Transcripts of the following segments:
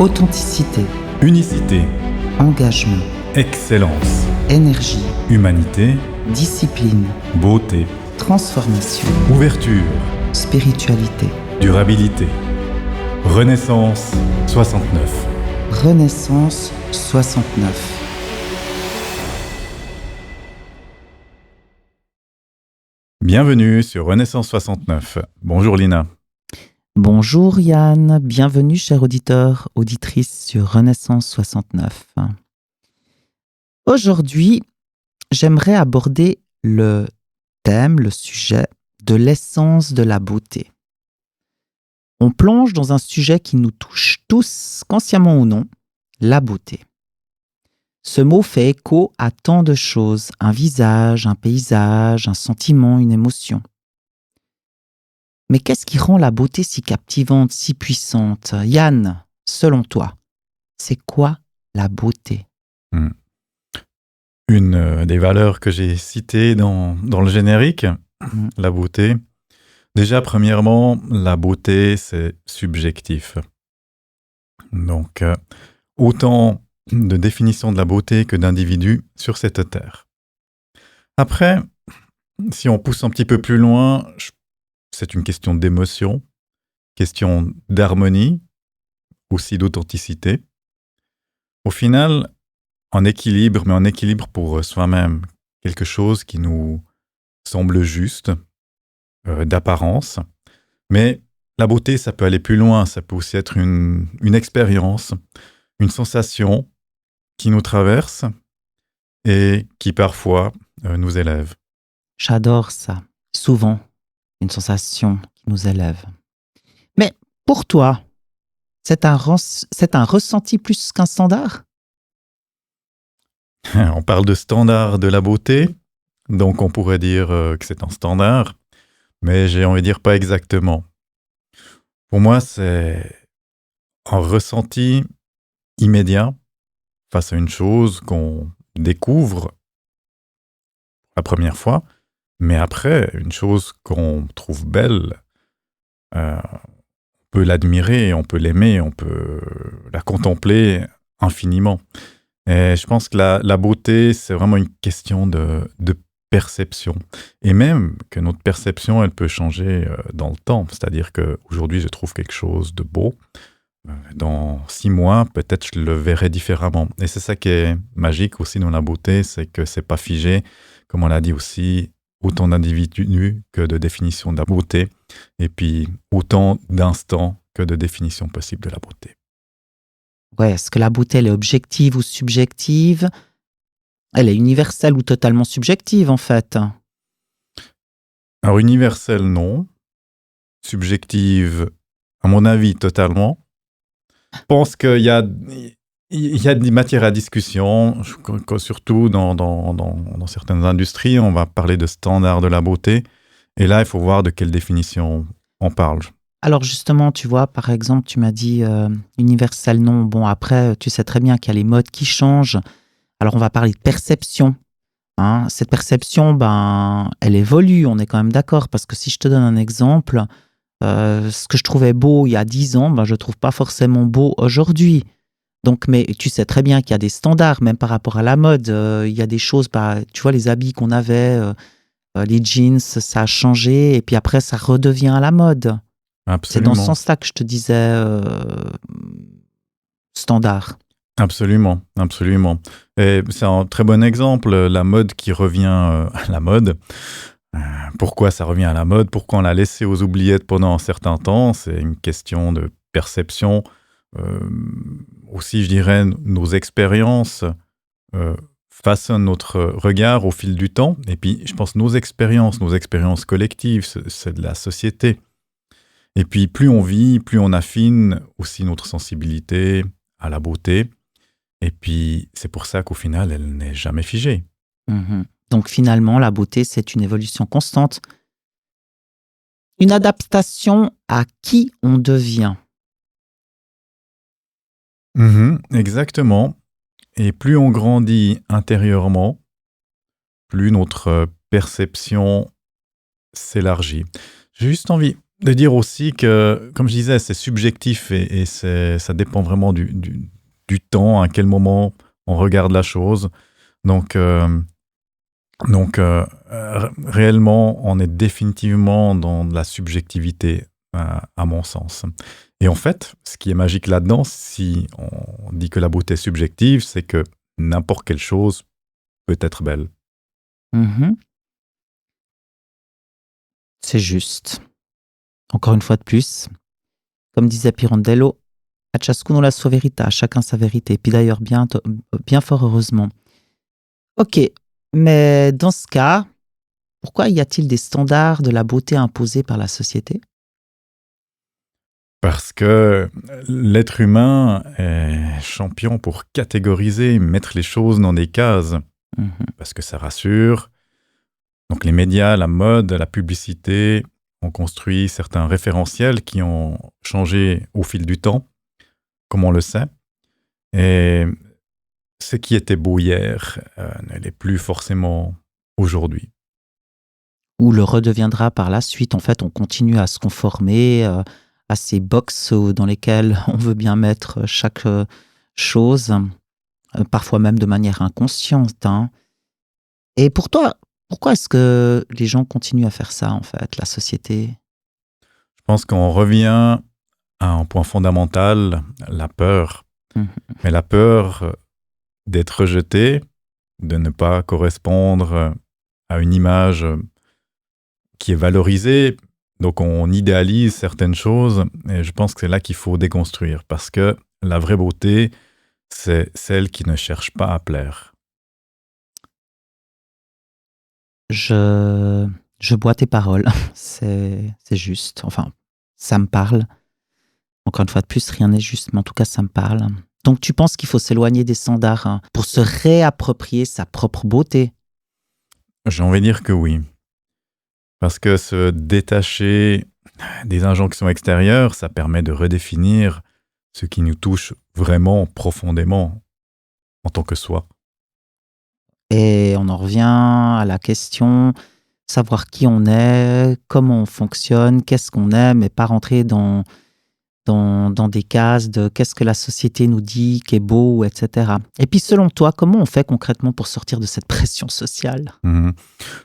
Authenticité, Unicité, engagement, excellence, énergie, humanité, discipline, beauté, transformation, ouverture, spiritualité. durabilité. Renaissance 69. Renaissance 69. Bienvenue sur Renaissance 69. Bonjour Lina. Bonjour Yann, bienvenue chers auditeurs, auditrices sur Renaissance 69. Aujourd'hui, j'aimerais aborder le thème, le sujet de l'essence de la beauté. On plonge dans un sujet qui nous touche tous, consciemment ou non, la beauté. Ce mot fait écho à tant de choses, un visage, un paysage, un sentiment, une émotion. Mais qu'est-ce qui rend la beauté si captivante, si puissante ? Yann, selon toi, c'est quoi la beauté ? Une des valeurs que j'ai citées dans le générique, la beauté. Déjà, premièrement, la beauté, c'est subjectif. Donc, autant de définitions de la beauté que d'individus sur cette terre. Après, si on pousse un petit peu plus loin, c'est une question d'émotion, question d'harmonie, aussi d'authenticité. Au final, en équilibre, mais en équilibre pour soi-même, quelque chose qui nous semble juste, d'apparence. Mais la beauté, ça peut aller plus loin, ça peut aussi être une expérience, une sensation qui nous traverse et qui parfois nous élève. J'adore ça. Souvent, une sensation qui nous élève. Mais pour toi, c'est un ressenti plus qu'un standard ? On parle de standard de la beauté, donc on pourrait dire que c'est un standard, mais j'ai envie de dire pas exactement. Pour moi, c'est un ressenti immédiat face à une chose qu'on découvre la première fois, mais après, une chose qu'on trouve belle, on peut l'admirer, on peut l'aimer, on peut la contempler infiniment. Et je pense que la beauté, c'est vraiment une question de perception. Et même que notre perception, elle peut changer dans le temps. C'est-à-dire qu'aujourd'hui, je trouve quelque chose de beau. Dans 6 mois, peut-être je le verrai différemment. Et c'est ça qui est magique aussi dans la beauté, c'est que c'est pas figé. Comme on l'a dit aussi, autant d'individus que de définitions de la beauté. Et puis, autant d'instants que de définitions possibles de la beauté. Ouais, est-ce que la beauté, elle est objective ou subjective ? Elle est universelle ou totalement subjective, en fait ? Alors, universelle, non. Subjective, à mon avis, totalement. Je pense qu'il y a des matières à discussion, surtout dans certaines industries. On va parler de standards de la beauté. Et là, il faut voir de quelle définition on parle. Alors justement, tu vois, par exemple, tu m'as dit universel, non. Bon, après, tu sais très bien qu'il y a les modes qui changent. Alors, on va parler de perception. Hein. Cette perception, elle évolue, on est quand même d'accord. Parce que si je te donne un exemple, ce que je trouvais beau il y a 10 ans, je ne trouve pas forcément beau aujourd'hui. Donc, mais tu sais très bien qu'il y a des standards, même par rapport à la mode. Il y a des choses, tu vois, les habits qu'on avait, les jeans, ça a changé. Et puis après, ça redevient à la mode. Absolument. C'est dans ce sens-là que je te disais standard. Absolument, absolument. Et c'est un très bon exemple, la mode qui revient à la mode. Pourquoi ça revient à la mode ? Pourquoi on l'a laissé aux oubliettes pendant un certain temps ? C'est une question de perception. Aussi, je dirais, nos expériences façonnent notre regard au fil du temps. Et puis, je pense nos expériences collectives, c'est de la société. Et puis, plus on vit, plus on affine aussi notre sensibilité à la beauté. Et puis, c'est pour ça qu'au final, elle n'est jamais figée. Mmh. Donc, finalement, la beauté, c'est une évolution constante. Une adaptation à qui on devient. Exactement. Et plus on grandit intérieurement, plus notre perception s'élargit. J'ai juste envie de dire aussi que, comme je disais, c'est subjectif et ça dépend vraiment du temps, à quel moment on regarde la chose. Donc, réellement, on est définitivement dans de la subjectivité, à mon sens. Et en fait, ce qui est magique là-dedans, si on dit que la beauté est subjective, c'est que n'importe quelle chose peut être belle. Mhm. C'est juste. Encore une fois de plus, comme disait Pirandello, a ciascuno la sua verità, chacun sa vérité. Puis d'ailleurs, bien fort heureusement. Ok, mais dans ce cas, pourquoi y a-t-il des standards de la beauté imposés par la société? Parce que l'être humain est champion pour catégoriser, mettre les choses dans des cases, Mhm. parce que ça rassure. Donc les médias, la mode, la publicité ont construit certains référentiels qui ont changé au fil du temps, comme on le sait. Et ce qui était beau hier ne l'est plus forcément aujourd'hui. Ou le redeviendra par la suite. En fait, on continue à se conformer à ces box dans lesquelles on veut bien mettre chaque chose, parfois même de manière inconsciente, hein. Et pour toi, pourquoi est-ce que les gens continuent à faire ça, en fait, la société? Je pense qu'on revient à un point fondamental, la peur. Mhm. Mais la peur d'être rejeté, de ne pas correspondre à une image qui est valorisée. Donc on idéalise certaines choses et je pense que c'est là qu'il faut déconstruire parce que la vraie beauté, c'est celle qui ne cherche pas à plaire. Je, je bois tes paroles, c'est juste. Enfin, ça me parle. Encore une fois de plus, rien n'est juste, mais en tout cas, ça me parle. Donc, tu penses qu'il faut s'éloigner des standards, hein, pour se réapproprier sa propre beauté? J'ai envie de dire que oui. Parce que se détacher des injonctions extérieures, ça permet de redéfinir ce qui nous touche vraiment profondément en tant que soi. Et on en revient à la question, savoir qui on est, comment on fonctionne, qu'est-ce qu'on aime, et pas rentrer dans des cases de qu'est-ce que la société nous dit, qui est beau, etc. Et puis, selon toi, comment on fait concrètement pour sortir de cette pression sociale? Mhm.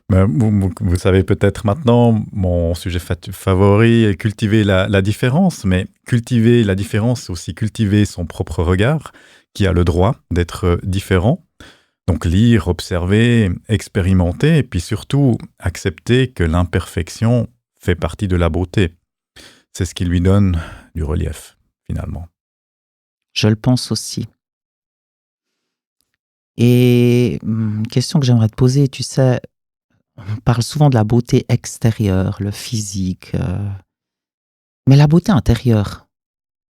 Ben, vous savez peut-être maintenant, mon sujet favori est cultiver la différence, mais cultiver la différence, c'est aussi cultiver son propre regard, qui a le droit d'être différent. Donc lire, observer, expérimenter, et puis surtout accepter que l'imperfection fait partie de la beauté. C'est ce qui lui donne du relief, finalement. Je le pense aussi. Et une question que j'aimerais te poser, tu sais, on parle souvent de la beauté extérieure, le physique, mais la beauté intérieure,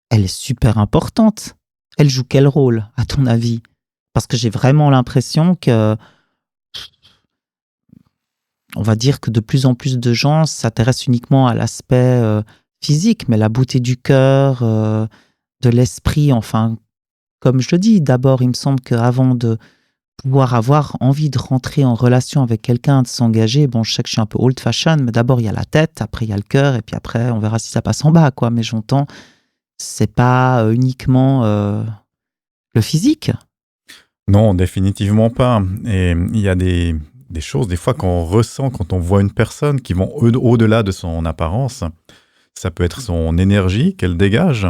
elle est super importante. Elle joue quel rôle, à ton avis? Parce que j'ai vraiment l'impression que, on va dire que de plus en plus de gens s'intéressent uniquement à l'aspect physique, mais la beauté du cœur, de l'esprit, enfin, comme je le dis, d'abord, il me semble qu'avant de pouvoir avoir envie de rentrer en relation avec quelqu'un, de s'engager, bon, je sais que je suis un peu old fashion, mais d'abord, il y a la tête, après, il y a le cœur, et puis après, on verra si ça passe en bas, quoi. Mais j'entends, c'est pas uniquement le physique. Non, définitivement pas. Et il y a des choses, des fois, qu'on ressent quand on voit une personne qui vont au-delà de son apparence. Ça peut être son énergie qu'elle dégage.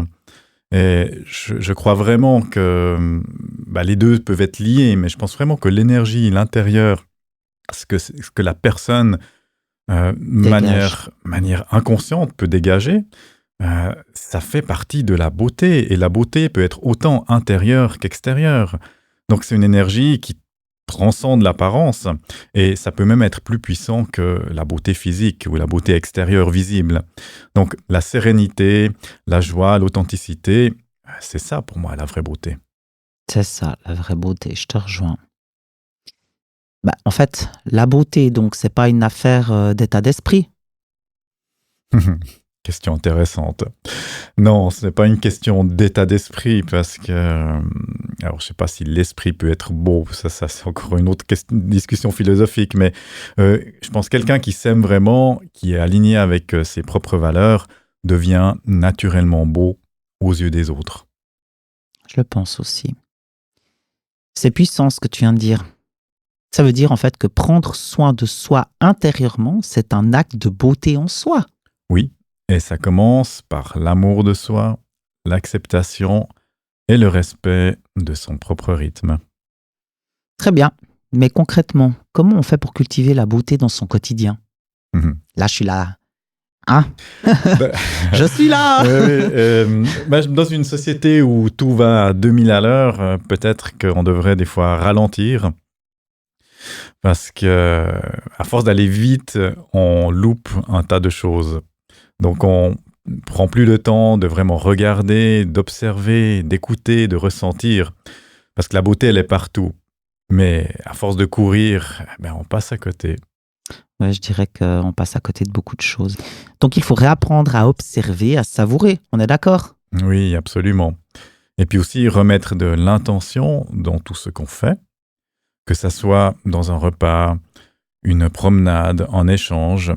Et je crois vraiment que les deux peuvent être liés, mais je pense vraiment que l'énergie, l'intérieur, ce que la personne, Dégage. manière inconsciente, peut dégager, ça fait partie de la beauté. Et la beauté peut être autant intérieure qu'extérieure. Donc c'est une énergie qui transcende l'apparence et ça peut même être plus puissant que la beauté physique ou la beauté extérieure visible. Donc la sérénité, la joie, l'authenticité, c'est ça pour moi la vraie beauté. C'est ça, la vraie beauté, je te rejoins. Bah, en fait, la beauté, donc, c'est pas une affaire d'état d'esprit. Question intéressante. Non, ce n'est pas une question d'état d'esprit parce que, alors je ne sais pas si l'esprit peut être beau, ça c'est encore une autre discussion philosophique, mais je pense que quelqu'un qui s'aime vraiment, qui est aligné avec ses propres valeurs, devient naturellement beau aux yeux des autres. Je le pense aussi. C'est puissant ce que tu viens de dire. Ça veut dire en fait que prendre soin de soi intérieurement, c'est un acte de beauté en soi. Oui. Et ça commence par l'amour de soi, l'acceptation et le respect de son propre rythme. Très bien. Mais concrètement, comment on fait pour cultiver la beauté dans son quotidien ? Là, je suis là. Hein ? Je suis là. Dans une société où tout va à 2000 à l'heure, peut-être qu'on devrait des fois ralentir. Parce que à force d'aller vite, on loupe un tas de choses. Donc, on prend plus le temps de vraiment regarder, d'observer, d'écouter, de ressentir. Parce que la beauté, elle est partout. Mais à force de courir, on passe à côté. Ouais, je dirais qu'on passe à côté de beaucoup de choses. Donc, il faut réapprendre à observer, à savourer. On est d'accord ? Oui, absolument. Et puis aussi, remettre de l'intention dans tout ce qu'on fait. Que ça soit dans un repas, une promenade, un échange.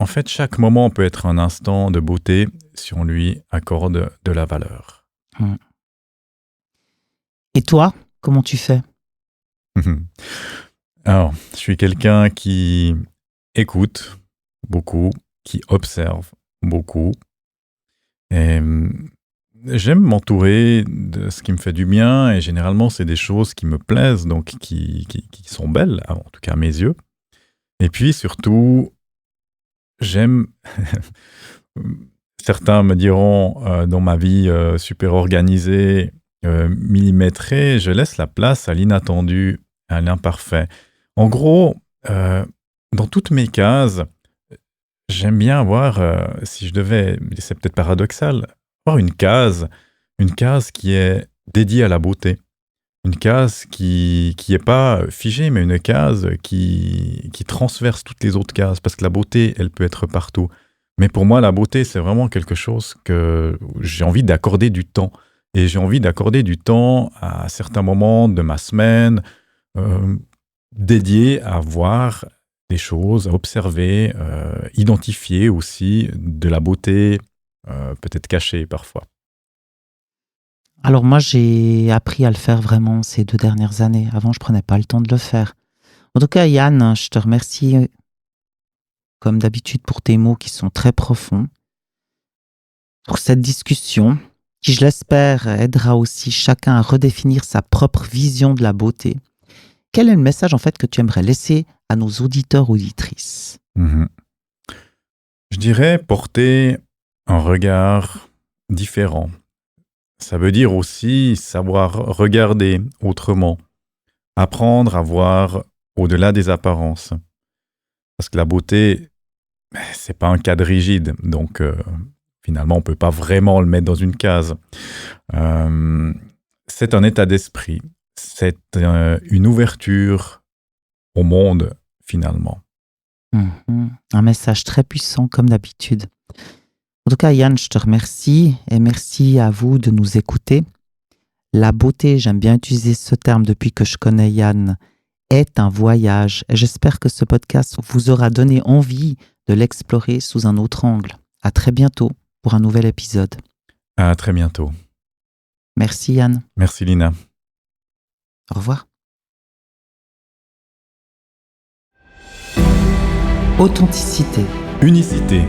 En fait, chaque moment peut être un instant de beauté si on lui accorde de la valeur. Et toi, comment tu fais ? Alors, je suis quelqu'un qui écoute beaucoup, qui observe beaucoup. Et j'aime m'entourer de ce qui me fait du bien. Et généralement, c'est des choses qui me plaisent, donc qui sont belles, en tout cas à mes yeux. Et puis surtout, j'aime, certains me diront, dans ma vie super organisée, millimétrée, je laisse la place à l'inattendu, à l'imparfait. En gros, dans toutes mes cases, j'aime bien avoir, si je devais, c'est peut-être paradoxal, avoir une case qui est dédiée à la beauté. Une case qui est pas figée, mais une case qui transverse toutes les autres cases, parce que la beauté, elle peut être partout. Mais pour moi, la beauté, c'est vraiment quelque chose que j'ai envie d'accorder du temps. Et j'ai envie d'accorder du temps à certains moments de ma semaine, dédiés à voir des choses, à observer, identifier aussi de la beauté, peut-être cachée parfois. Alors moi, j'ai appris à le faire vraiment ces 2 dernières années. Avant, je prenais pas le temps de le faire. En tout cas, Yann, je te remercie comme d'habitude pour tes mots qui sont très profonds, pour cette discussion qui, je l'espère, aidera aussi chacun à redéfinir sa propre vision de la beauté. Quel est le message en fait que tu aimerais laisser à nos auditeurs auditrices ? Je dirais porter un regard différent. Ça veut dire aussi savoir regarder autrement, apprendre à voir au-delà des apparences. Parce que la beauté, c'est pas un cadre rigide, donc finalement on peut pas vraiment le mettre dans une case. C'est un état d'esprit, c'est une ouverture au monde finalement. Un message très puissant comme d'habitude. En tout cas, Yann, je te remercie et merci à vous de nous écouter. La beauté, j'aime bien utiliser ce terme depuis que je connais Yann, est un voyage. Et j'espère que ce podcast vous aura donné envie de l'explorer sous un autre angle. À très bientôt pour un nouvel épisode. À très bientôt. Merci Yann. Merci Lina. Au revoir. Authenticité. Unicité.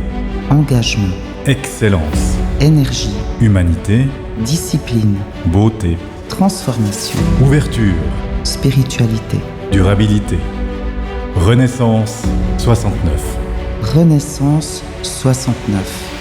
Engagement. Excellence. Énergie. Humanité. Discipline. Beauté. Transformation. Ouverture. Spiritualité. Durabilité. Renaissance 69. Renaissance 69.